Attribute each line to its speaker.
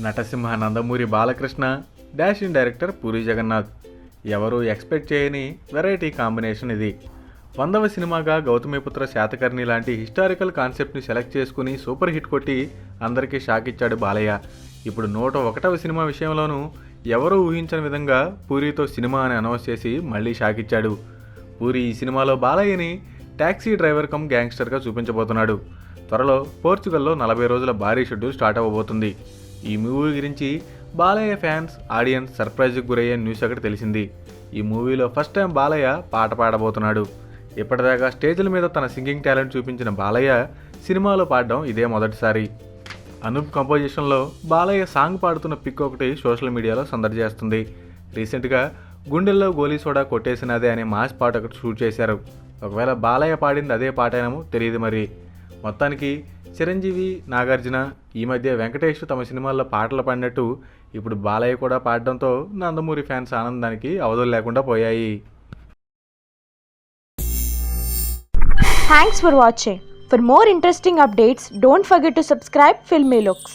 Speaker 1: నటసింహ Nandamuri Balakrishna, dashing director puri Jagannadh. ఎవరూ expect చేయని variety combination ఇది. 100వ సినిమాగా గౌతమిపుత్ర శాతకర్ణి లాంటి హిస్టారికల్ కాన్సెప్ట్ని సెలెక్ట్ చేసుకుని సూపర్ హిట్ కొట్టి అందరికీ షాక్ ఇచ్చాడు బాలయ్య. ఇప్పుడు 101వ సినిమా విషయంలోనూ ఎవరూ ఊహించని విధంగా పూరితో సినిమా అని అనౌన్స్ చేసి మళ్ళీ షాక్ ఇచ్చాడు. పూరి ఈ సినిమాలో బాలయ్యని ట్యాక్సీ డ్రైవర్ కమ్ గ్యాంగ్స్టర్గా చూపించబోతున్నాడు. త్వరలో పోర్చుగల్లో 40 రోజుల భారీ షెడ్యూల్ స్టార్ట్ అవ్వబోతుంది. ఈ మూవీ గురించి బాలయ్య ఫ్యాన్స్, ఆడియన్స్ సర్ప్రైజ్కి గురయ్యే న్యూస్ ఒకటి తెలిసింది. ఈ మూవీలో ఫస్ట్ టైం బాలయ్య పాట పాడబోతున్నాడు. ఇప్పటిదాకా స్టేజ్ల మీద తన సింగింగ్ టాలెంట్ చూపించిన బాలయ్య సినిమాలో పాడడం ఇదే మొదటిసారి. అనూప్ కంపోజిషన్లో బాలయ్య సాంగ్ పాడుతున్న పిక్ ఒకటి సోషల్ మీడియాలో సందడి చేస్తుంది. రీసెంట్గా గుండెల్లో గోలీ సోడా కొట్టేసినదే అనే మాస్ పాట ఒకటి షూట్ చేశారు. ఒకవేళ బాలయ్య పాడింది అదే పాటేనేమో తెలియదు మరి. మొత్తానికి చిరంజీవి, నాగార్జున, ఈ మధ్య వెంకటేష్ తమ సినిమాల్లో పాటలు పాడినట్టు ఇప్పుడు బాలయ్య కూడా పాడడంతో నందమూరి ఫ్యాన్స్ ఆనందానికి అవధులు లేకుండా పోయాయి.
Speaker 2: Thanks for watching. For more interesting updates, don't forget to subscribe Filmy Looks.